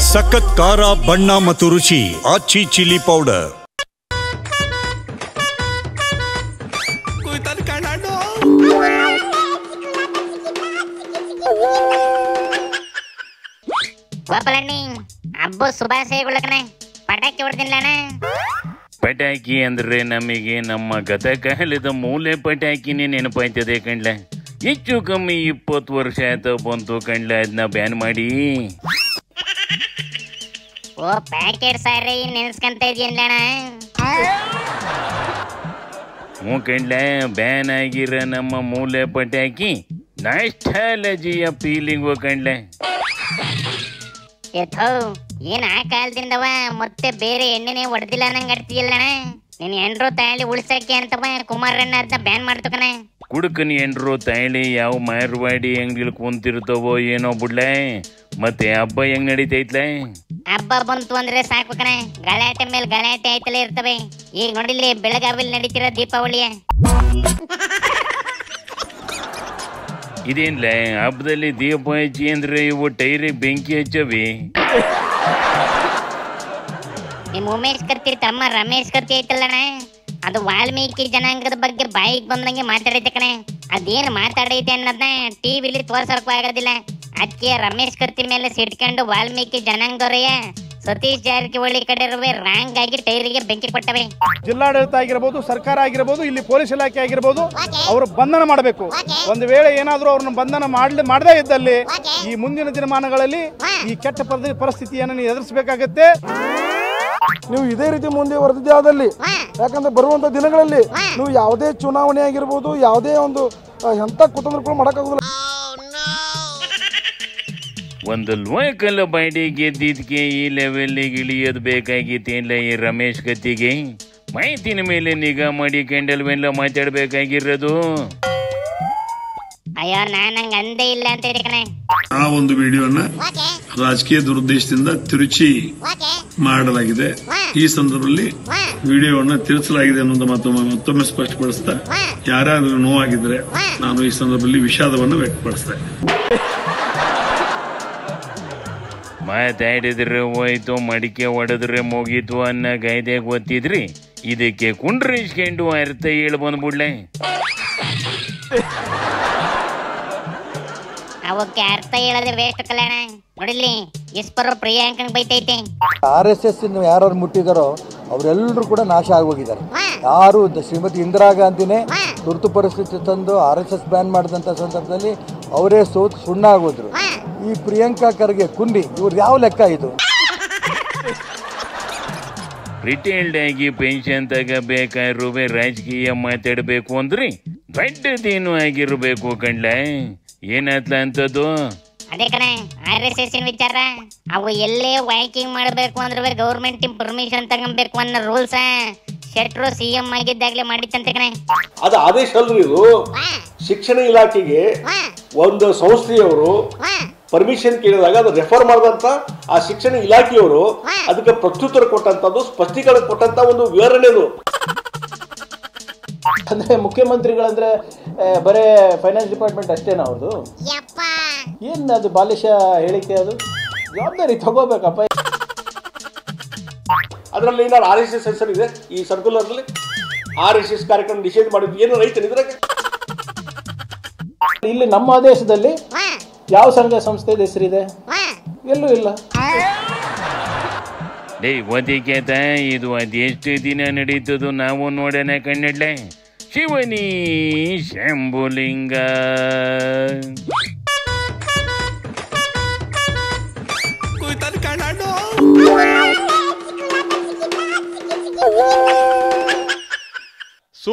ಸಖತ್ ಖಾರ ಬಣ್ಣ ಮತ್ತು ರುಚಿ ಆಚಿ ಚಿಲ್ಲಿ ಪೌಡರ್. ಗೋಪಾಲಣ್ಣಿ ಹಬ್ಬ ಶುಭಾಶಯಗಳು ಕಣೆ. ಪಟಾಕಿ ಹೊಡೆದಿಲ್ಲಣ್ಣ. ಪಟಾಕಿ ಅಂದ್ರೆ ನಮಗೆ ನಮ್ಮ ಗತಕಾಲದ ಮೂಲೆ ಪಟಾಕಿನೇ ನೆನಪಾಯ್ತದೆ ಕಣ್ಲ. ಹೆಚ್ಚು ಕಮ್ಮಿ 20 ವರ್ಷ ಆಯ್ತು ಬಂತು ಕಣ್ಲ. ಅದನ್ನ ಬ್ಯಾನ್ ಮಾಡಿ. ಓ ಪ್ಯಾಕೆಟ್ ಸಾರಿ ನೆನ್ಸ್ಕೊಂತ ಇದೆಯಲ್ಲಣ್ಣ. ಹ್ಞೂ ಕಣ್ಲ, ಬ್ಯಾನ್ ಆಗಿರೋ ನಮ್ಮ ಮೂಲೆ ಪಟಾಕಿ ನಾಸ್ಟಾಲಜಿಯ ಫೀಲಿಂಗು ಕಣ್ಲ. ಏನ್ ಆ ಕಾಲದಿಂದವ ಮತ್ತೆ ಬೇರೆ ಎಣ್ಣೆನೆ ಹೊಡೆದಿಲ್ಲ ನಂಗೆ ಅಡ್ತಿಯಲ್ಲಣ್ಣ. ನೀನ್ ಎಂಡ್ರು ತಾಳಿ ಉಳ್ಸಕ್ಕೆ ಅಂತವ ಕುಮಾರಣ್ಣ ಅದನ್ನ ಬ್ಯಾನ್ ಮಾಡ್ತು ಕಣ. ಕುಡುಕನಿ ಎಂಡ್ರು ತಾಳಿ ಯಾವ ಮಾರ್ವಾಡಿ ಅಂಗಡಿಲಿ ಕುಂತಿರ್ತವೋ ಏನೋ ಬಿಡ್ಲೆ. ಮತ್ತೆ ಹಬ್ಬ ಹೆಂಗ್ ನಡೀತೈತ್ಲ? ಹಬ್ಬ ಬಂತು ಅಂದ್ರೆ ಸಾಕು ಕಣ, ಗಲಾಟೆ ಮೇಲೆ ಗಲಾಟೆ ಆಯ್ತಲೇ ಇರ್ತವೆ. ಈಗ ನೋಡಿಲ್ಲಿ ಬೆಳಗಾವಿಲಿ ನಡೀತಿರೋ ದೀಪಾವಳಿಯ. ಇದೇನ್ಲ ಹಬ್ಬದಲ್ಲಿ ದೀಪ ಹಚ್ಚಿ ಅಂದ್ರೆ ಇವು ಟೈರಿಗೆ ಬೆಂಕಿ ಹಚ್ಚವಿ. ನಿಮ್ ಉಮೇಶ್ ಕರ್ತಿ ತಮ್ಮ ರಮೇಶ್ ಕರ್ತಿ ಐತಲ್ಲಣ್ಣ, ಅದು ವಾಲ್ಮೀಕಿ ಜನಾಂಗದ ಬಗ್ಗೆ ಬಾಯಿಗೆ ಬಂದಂಗೆ ಮಾತಾಡೈತೆ ಕಣೆ. ಅದೇನು ಮಾತಾಡೈತೆ ಅನ್ನೋದನ್ನ ಟಿವಿಲಿ ತೋರ್ಸೋಕ್ಕೂ ಆಗೋದಿಲ್ಲ. ಅದಕ್ಕೆ ರಮೇಶ್ ಕರ್ತಿ ಮೇಲೆ ಸಿಟ್ಕೊಂಡು ವಾಲ್ಮೀಕಿ ಜನಾಂಗದವರೆಯ ಸತೀಶ್ ಜಾರಕಿಹೊಳಿ ಕಡೆ ರಾಂಗ್ ಆಗಿ ಟೈರಿಗೆ ಬೆಂಕಿ ಕೊಟ್ಟವೆ. ಜಿಲ್ಲಾಡಳಿತ ಆಗಿರಬಹುದು, ಸರ್ಕಾರ ಆಗಿರಬಹುದು, ಇಲ್ಲಿ ಪೊಲೀಸ್ ಇಲಾಖೆ ಆಗಿರಬಹುದು, ಅವರು ಬಂಧನ ಮಾಡಬೇಕು. ಒಂದು ವೇಳೆ ಏನಾದರೂ ಅವ್ರನ್ನ ಬಂಧನ ಮಾಡದೇ ಇದ್ದಲ್ಲಿ ಈ ಮುಂದಿನ ದಿನಮಾನಗಳಲ್ಲಿ ಈ ಕೆಟ್ಟ ಪರಿಸ್ಥಿತಿಯನ್ನು ನೀವು ಎದುರಿಸಬೇಕಾಗತ್ತೆ. ನೀವು ಇದೇ ರೀತಿ ಮುಂದೆ ವರೆದಿದ್ದೆ ಆದಲ್ಲಿ, ಯಾಕಂದ್ರೆ ಬರುವಂತ ದಿನಗಳಲ್ಲಿ ನೀವು ಯಾವುದೇ ಚುನಾವಣೆ ಆಗಿರ್ಬೋದು, ಯಾವುದೇ ಒಂದು ಎಂತ ಕುತಂತ್ರಗಳು ಮಾಡಕ್ಕಾಗುದಿಲ್ಲ. ಒಂದು ಲೋಕಲ್ ಬಾಡಿ ಗೆದ್ದಿದ್ಕೆ ಈ ಲೆವೆಲ್ಗೆ ಇಳಿಯೋದು ಬೇಕಾಗಿತ್ತೇನಿಲ್ಲ. ಈ ರಮೇಶ್ ಕತ್ತಿಗೆ ಮಾಹಿತಿನ ಮೇಲೆ ನಿಗಾ ಮಾಡಿ ಕೆಂಡಲ್ವೆಲ್ಲ ಮಾತಾಡ್ಬೇಕಾಗಿರೋದು. ಅಯ್ಯೋ ನಾನ್ ಅಂದೇ ಇಲ್ಲ ಅಂತ ಕಣೆ. ಆ ಒಂದು ವಿಡಿಯೋನ ರಾಜಕೀಯ ದುರುದ್ದೇಶದಿಂದ ತಿರುಚಿ ಮಾಡಲಾಗಿದೆ. ಈ ಸಂದರ್ಭದಲ್ಲಿ ವಿಡಿಯೋವನ್ನ ತಿರುಚಲಾಗಿದೆ ಅನ್ನೋದು ಮತ್ತೊಮ್ಮೆ ಸ್ಪಷ್ಟಪಡಿಸ್ತಾ, ಯಾರಾದ್ರೂ ನೋವಾಗಿದ್ರೆ ನಾನು ಈ ಸಂದರ್ಭದಲ್ಲಿ ವಿಷಾದವನ್ನು ವ್ಯಕ್ತಪಡಿಸ್ತೇನೆ. ಮಾತಾಡಿದ್ರೆ ಹೋಯ್ತು, ಮಡಿಕೆ ಹೊಡೆದ್ರೆ ಮುಗೀತು ಅನ್ನೋ ಗಾಯ್ದೆ ಗೊತ್ತಿದ್ರಿ. ಇದಕ್ಕೆ ಕುಂಡ್ರಿಸ್ಕೊಂಡು ಅರ್ಥ ಹೇಳಿ ಬಂದ್ಬಿಡ್ಲೆ. ಅವಕ್ಕೆ ಅರ್ಥ ಹೇಳದೆ ವೇಸ್ಟ್ ಕಲ್ಯಾಣ. ನೋಡಿಲ್ಲಿ ಇಸ್ಪರು ಪ್ರಿಯಾಂಕಂಗ್ ಬೈತೈತೆ. RSS ಯಾರು ಮುಟ್ಟಿದಾರೋ ಅವರೆಲ್ಲರೂ ಕೂಡ ನಾಶ ಆಗೋಗಿದ್ದಾರೆ. ಯಾರು ಶ್ರೀಮತಿ ಇಂದಿರಾ ಗಾಂಧಿನೇ ತುರ್ತು ಪರಿಸ್ಥಿತಿ ತಂದು RSS ಬ್ಯಾನ್ ಮಾಡಿದಂತ ಸಂದರ್ಭದಲ್ಲಿ ಅವರೇ ಸುಣ್ಣ ಆಗೋದ್ರು. ಈ ಪ್ರಿಯಾಂಕಾ ಖರ್ಗೆ ಕುಂಡಿ ಇವ್ರು ಯಾವ ಲೆಕ್ಕ ಇದು? ರಿಟೈರ್ಡ್ ಆಗಿ ಪೆನ್ಷನ್ ತಗಬೇಕಾದ್ರೂ ರಾಜಕೀಯ ಮಾತಾಡ್ಬೇಕು ಅಂದ್ರಿ ದೊಡ್ಡದೇನು ಆಗಿರ್ಬೇಕು ಕಣ್ಲ. ಏನಾತ್ಲ ಅಂತದ್ದು? ಅದೇ ಕಣೆ RSS ವಿಚಾರ. ಅವು ಎಲ್ಲೇ ವಾಕಿಂಗ್ ಮಾಡಬೇಕು ಅಂದ್ರೆ ಗೌರ್ಮೆಂಟ್ ಪರ್ಮಿಷನ್ ತಗೊಬೇಕು ಅನ್ನೋ ರೂಲ್ಸ್ ಶೆಟ್ರು CM ಆಗಿದ್ದಾಗಲೇ ಮಾಡಿತ್ತಂತೆ ಕಣೆ. ಅದು ಆದೇಶ ಅಲ್ರಿ ಇದು. ಶಿಕ್ಷಣ ಇಲಾಖೆಗೆ ಒಂದು ಸಂಸ್ಥೆಯವರು ಪರ್ಮಿಷನ್ ಕೇಳಿದಾಗ ಅದು ರೆಫರ್ ಮಾಡಿದಂತ ಆ ಶಿಕ್ಷಣ ಇಲಾಖೆಯವರು ಅದಕ್ಕೆ ಪ್ರತ್ಯುತ್ತರ ಕೊಟ್ಟಂತದ್ದು, ಸ್ಪಷ್ಟೀಕರಣ ಕೊಟ್ಟಂತ ಒಂದು ವಿವರಣೆ ಅದು. ಅಂದ್ರೆ ಮುಖ್ಯಮಂತ್ರಿಗಳಂದ್ರೆ ಬರೇ ಫೈನಾನ್ಸ್ ಡಿಪಾರ್ಟ್ಮೆಂಟ್ ಅಷ್ಟೇನಾ ಅವ್ರದ್ದು? ಏನ್ ಅದು ಬಾಲಿಶ ಹೇಳಿಕೆ? ಅದು ಜವಾಬ್ದಾರಿ ತಗೋಬೇಕಪ್ಪ. ಅದರಲ್ಲಿ ಏನಾದ್ರು RSS ಹೆಸರು ಇದೆ ಈ ಸರ್ಕ್ಯುಲರ್ ನಲ್ಲಿ? RSS ಕಾರ್ಯಕ್ರಮ ನಿಷೇಧ ಮಾಡಿದ್ದು ಏನು ರೈತ ಇದ್ರಾಗ? ಇಲ್ಲಿ ನಮ್ಮ ದೇಶದಲ್ಲಿ ಯಾವ ಸಂಘ ಸಂಸ್ಥೆ ಹೆಸರಿದೆ? ಎಲ್ಲೂ ಇಲ್ಲ. ಓದಿಕೇತ ಇದು ಅದೆಷ್ಟು ದಿನ ನಡೀತದು ನಾವು ನೋಡೋಣ ಕಣ್ಣಡ್ಲೆ. ಶಿವನಿ ಶಂಭುಲಿಂಗ.